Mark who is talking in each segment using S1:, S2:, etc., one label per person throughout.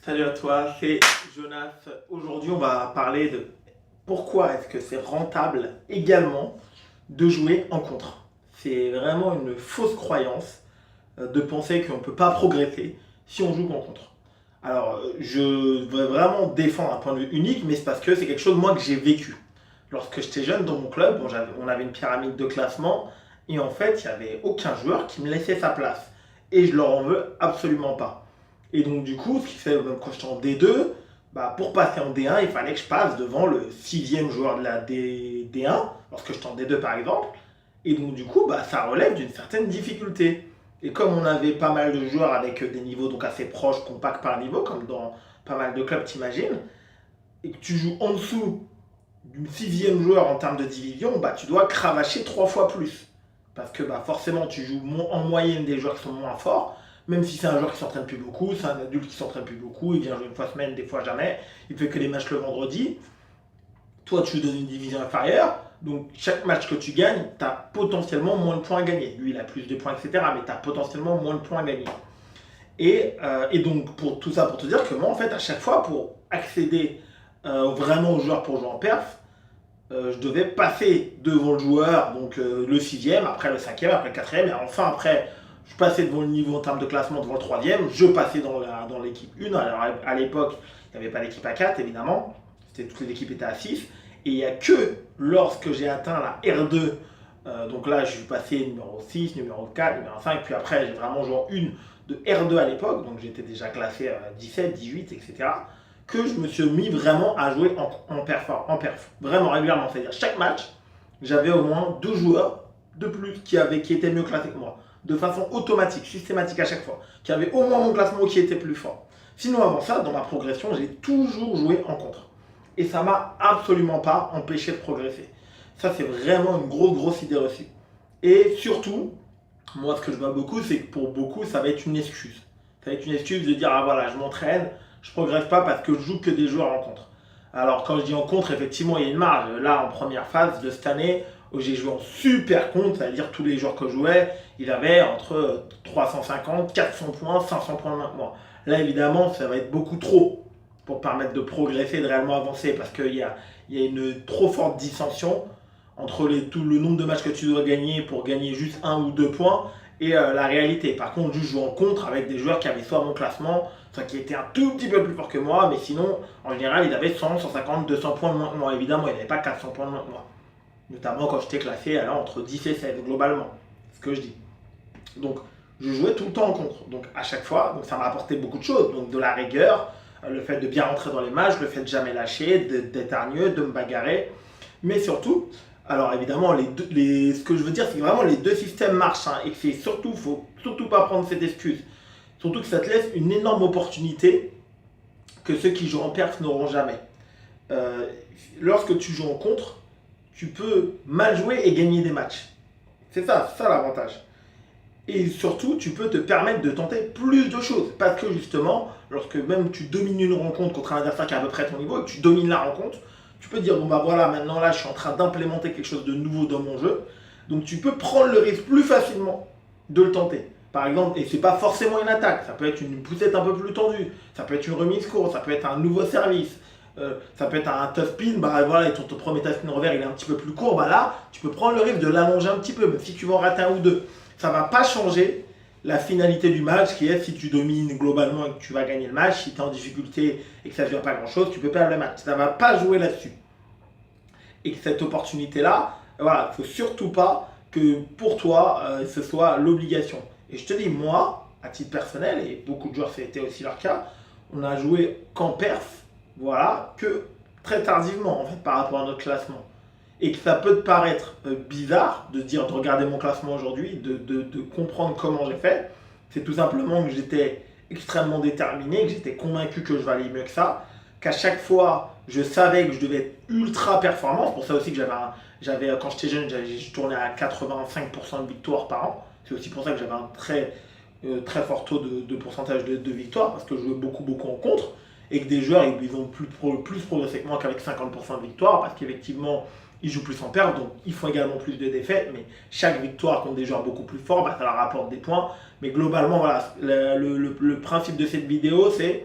S1: Salut à toi, c'est Jonas. Aujourd'hui, on va parler de pourquoi est-ce que c'est rentable également de jouer en contre. C'est vraiment une fausse croyance de penser qu'on ne peut pas progresser si on joue en contre. Alors, je veux vraiment défendre un point de vue unique, mais c'est parce que c'est quelque chose, moi, que j'ai vécu. Lorsque j'étais jeune dans mon club, on avait une pyramide de classement, et en fait, il n'y avait aucun joueur qui me laissait sa place. Et je leur en veux absolument pas. Et donc, du coup, ce qui fait, même quand j'étais en D2, bah, pour passer en D1, il fallait que je passe devant le sixième joueur de la D1, lorsque j'étais en D2 par exemple. Et donc, du coup, bah, ça relève d'une certaine difficulté. Et comme on avait pas mal de joueurs avec des niveaux donc assez proches, compacts par niveau, comme dans pas mal de clubs, t'imagines, et que tu joues en dessous du sixième joueur en termes de division, bah, tu dois cravacher 3 fois plus. Parce que bah, forcément, tu joues en moyenne des joueurs qui sont moins forts, même si c'est un joueur qui s'entraîne plus beaucoup, c'est un adulte qui s'entraîne plus beaucoup, il vient jouer une fois semaine, des fois jamais, il fait que les matchs le vendredi. Toi, tu joues dans une division inférieure, donc chaque match que tu gagnes, tu as potentiellement moins de points à gagner. Lui, il a plus de points, etc., mais tu as potentiellement moins de points à gagner. Et donc, pour tout ça, pour te dire que moi, en fait, à chaque fois, pour accéder vraiment aux joueurs pour jouer en perf, je devais passer devant le joueur, donc le sixième, après le cinquième, après le quatrième, et enfin après, je passais devant le niveau en termes de classement, devant le troisième, je passais dans l'équipe 1. Alors à l'époque, il n'y avait pas l'équipe à 4, évidemment, toutes les équipes étaient à 6, et il n'y a que lorsque j'ai atteint la R2, donc là je suis passé numéro 6, numéro 4, numéro 5, puis après j'ai vraiment joué en une de R2 à l'époque, donc j'étais déjà classé 17, 18, etc., que je me suis mis vraiment à jouer en perf, vraiment régulièrement. C'est-à-dire chaque match, j'avais au moins 2 joueurs de plus qui étaient mieux classés que moi, de façon automatique, systématique à chaque fois, qui avaient au moins mon classement qui était plus fort. Sinon, avant ça, dans ma progression, j'ai toujours joué en contre. Et ça m'a absolument pas empêché de progresser. Ça, c'est vraiment une grosse idée reçue. Et surtout, moi, ce que je vois beaucoup, c'est que pour beaucoup, ça va être une excuse. Ça va être une excuse de dire, ah voilà, je m'entraîne, je progresse pas parce que je joue que des joueurs en contre. Alors, quand je dis en contre, effectivement, il y a une marge. Là, en première phase de cette année, où j'ai joué en super contre, c'est-à-dire tous les joueurs que je jouais, ils avaient entre 350, 400 points, 500 points maintenant. Là, évidemment, ça va être beaucoup trop pour permettre de progresser, de réellement avancer, parce qu'il y a une trop forte dissension entre tout le nombre de matchs que tu dois gagner pour gagner juste 1 ou 2 points et la réalité. Par contre, je joue en contre avec des joueurs qui avaient soit mon classement, soit qui étaient un tout petit peu plus forts que moi, mais sinon, en général, ils avaient 100, 150, 200 points de moins que moi. Évidemment, ils n'avaient pas 400 points de moins que moi. Notamment quand j'étais classé alors, entre 10 et 16, globalement. C'est ce que je dis. Donc, je jouais tout le temps en contre. Donc, à chaque fois, donc, ça m'a apporté beaucoup de choses. Donc, de la rigueur, le fait de bien rentrer dans les matchs, le fait de jamais lâcher, d'être hargneux, de me bagarrer. Mais surtout, alors évidemment, ce que je veux dire, c'est que vraiment les deux systèmes marchent, hein, et que faut surtout pas prendre cette excuse. Surtout que ça te laisse une énorme opportunité que ceux qui jouent en perf n'auront jamais. Euh, Lorsque tu joues en contre, tu peux mal jouer et gagner des matchs. C'est ça l'avantage. Et surtout, tu peux te permettre de tenter plus de choses. Parce que justement, lorsque même tu domines une rencontre contre un adversaire qui est à peu près à ton niveau et que tu domines la rencontre, tu peux te dire, bon bah voilà, maintenant là, je suis en train d'implémenter quelque chose de nouveau dans mon jeu. Donc tu peux prendre le risque plus facilement de le tenter. Par exemple, et c'est pas forcément une attaque, ça peut être une poussette un peu plus tendue, ça peut être une remise courte, ça peut être un nouveau service, ça peut être un tough spin, bah voilà, et ton premier tough spin revers il est un petit peu plus court, bah là, tu peux prendre le risque de l'allonger un petit peu, même si tu vas en rater un ou deux. Ça va pas changer la finalité du match qui est si tu domines globalement et que tu vas gagner le match, si tu es en difficulté et que ça ne dure pas grand chose, tu peux perdre le match. Ça ne va pas jouer là-dessus. Et que cette opportunité-là, voilà, il ne faut surtout pas que pour toi, ce soit l'obligation. Et je te dis, moi, à titre personnel, et beaucoup de joueurs, c'était aussi leur cas, on a joué qu'en perf, voilà, que très tardivement, en fait, par rapport à notre classement. Et que ça peut te paraître bizarre de dire, de regarder mon classement aujourd'hui, de comprendre comment j'ai fait. C'est tout simplement que j'étais extrêmement déterminé, que j'étais convaincu que je valais mieux que ça, qu'à chaque fois, je savais que je devais être ultra performant. C'est pour ça aussi que quand j'étais jeune, je tournais à 85% de victoires par an. C'est aussi pour ça que j'avais un très fort taux de pourcentage de victoires, parce que je jouais beaucoup en contre, et que des joueurs, ils ont plus progressé que moi qu'avec 50% de victoires, parce qu'effectivement, ils jouent plus en perte, donc ils font également plus de défaites, mais chaque victoire contre des joueurs beaucoup plus forts, bah, ça leur apporte des points. Mais globalement, voilà, le principe de cette vidéo, c'est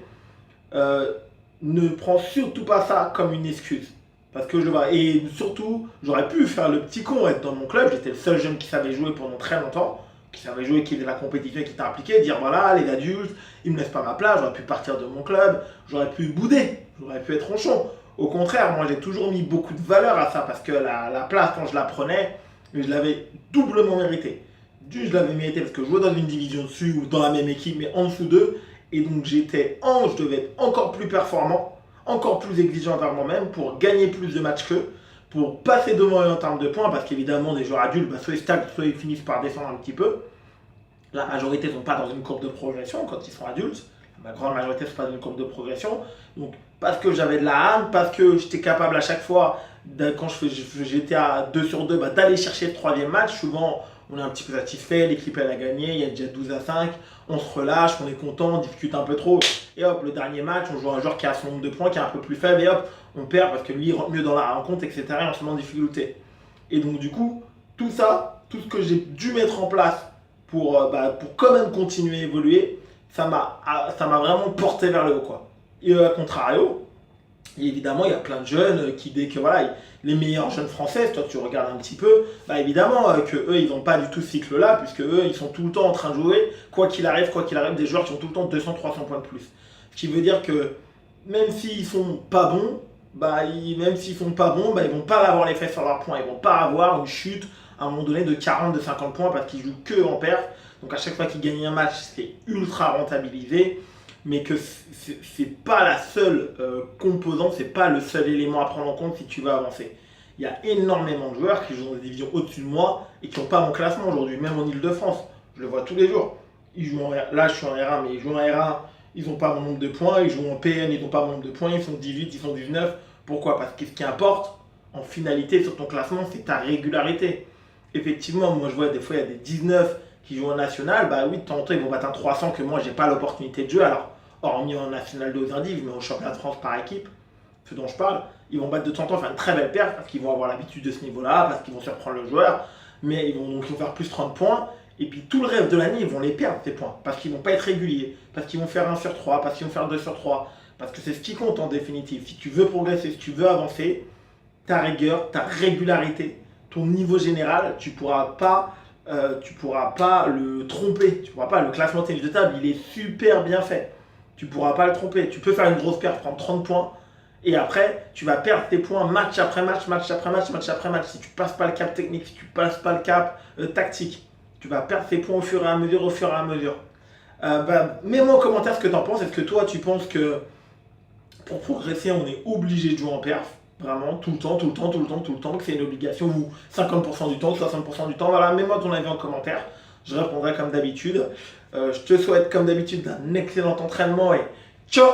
S1: euh, ne prends surtout pas ça comme une excuse. Parce que je vois. Et surtout, j'aurais pu faire le petit con, être dans mon club. J'étais le seul jeune qui savait jouer pendant très longtemps, qui savait jouer, qui faisait la compétition et qui était impliqué. Dire voilà, les adultes, ils me laissent pas ma place. J'aurais pu partir de mon club. J'aurais pu bouder. J'aurais pu être ronchon. Au contraire, moi j'ai toujours mis beaucoup de valeur à ça parce que la place, quand je la prenais, je l'avais doublement mérité. Je l'avais mérité parce que je jouais dans une division dessus ou dans la même équipe, mais en dessous d'eux. Et donc je devais être encore plus performant, encore plus exigeant envers moi-même pour gagner plus de matchs qu'eux, pour passer devant eux en termes de points, parce qu'évidemment, des joueurs adultes, bah, soit ils stagnent, soit ils finissent par descendre un petit peu. La majorité ne sont pas dans une courbe de progression quand ils sont adultes. La grande majorité ne sont pas dans une courbe de progression. Donc, parce que j'avais de la âme, parce que j'étais capable à chaque fois, quand j'étais à 2 sur 2, bah, d'aller chercher le troisième match. Souvent, on est un petit peu satisfait, l'équipe elle a gagné, il y a déjà 12-5, on se relâche, on est content, on discute un peu trop. Et hop, le dernier match, on joue un joueur qui a son nombre de points, qui est un peu plus faible, et hop, on perd parce que lui il rentre mieux dans la rencontre, etc. Et on se met en difficulté. Et donc, du coup, tout ça, tout ce que j'ai dû mettre en place pour quand même continuer à évoluer, ça m'a vraiment porté vers le haut, quoi. Et à contrario, évidemment, il y a plein de jeunes qui, dès que voilà, les meilleurs jeunes français, toi tu regardes un petit peu, bah évidemment que eux ils n'ont pas du tout ce cycle-là, puisque eux ils sont tout le temps en train de jouer, quoi qu'il arrive, des joueurs qui ont tout le temps 200-300 points de plus. Ce qui veut dire que même s'ils sont pas bons, même s'ils sont pas bons, ils vont pas avoir l'effet sur leurs points, ils vont pas avoir une chute à un moment donné de 40, de 50 points parce qu'ils jouent que en perf. Donc à chaque fois qu'ils gagnent un match, c'est ultra rentabilisé, mais que c'est pas la seule composante, c'est pas le seul élément à prendre en compte si tu veux avancer. Il y a énormément de joueurs qui jouent dans des divisions au-dessus de moi et qui n'ont pas mon classement aujourd'hui, même en Ile-de-France. Je le vois tous les jours. Là, je suis en R1, mais ils jouent en R1, ils n'ont pas mon nombre de points. Ils jouent en PN, ils n'ont pas mon nombre de points. Ils sont 18, ils sont 19. Pourquoi? Parce que ce qui importe, en finalité, sur ton classement, c'est ta régularité. Effectivement, moi, je vois des fois, il y a des 19 qui jouent en national. Bah oui, de temps en temps, ils vont battre un 300 que moi, j'ai pas l'opportunité de jouer. Alors, hormis en national 2 aux indives, mais au championnat de France par équipe, ce dont je parle, ils vont battre de temps en temps, faire une très belle perte parce qu'ils vont avoir l'habitude de ce niveau-là, parce qu'ils vont surprendre le joueur, mais ils vont faire plus 30 points. Et puis tout le reste de l'année, ils vont les perdre, ces points, parce qu'ils ne vont pas être réguliers, parce qu'ils vont faire 1 sur 3, parce qu'ils vont faire 2 sur 3, parce que c'est ce qui compte en définitive. Si tu veux progresser, si tu veux avancer, ta rigueur, ta régularité, ton niveau général, tu pourras pas le tromper. Tu pourras pas. Le classement tennis de table, il est super bien fait. Tu pourras pas le tromper. Tu peux faire une grosse perte, prendre 30 points, et après, tu vas perdre tes points match après match, match après match, match après match. Si tu passes pas le cap technique, si tu passes pas le cap tactique, tu vas perdre tes points au fur et à mesure, au fur et à mesure. Mets-moi en commentaire ce que tu en penses. Est-ce que toi, tu penses que pour progresser, on est obligé de jouer en perf? Vraiment, tout le temps, tout le temps, tout le temps, tout le temps, que c'est une obligation, ou 50% du temps, 60% du temps. Voilà, mets-moi ton avis en commentaire. Je répondrai comme d'habitude. Je te souhaite, comme d'habitude, un excellent entraînement et ciao!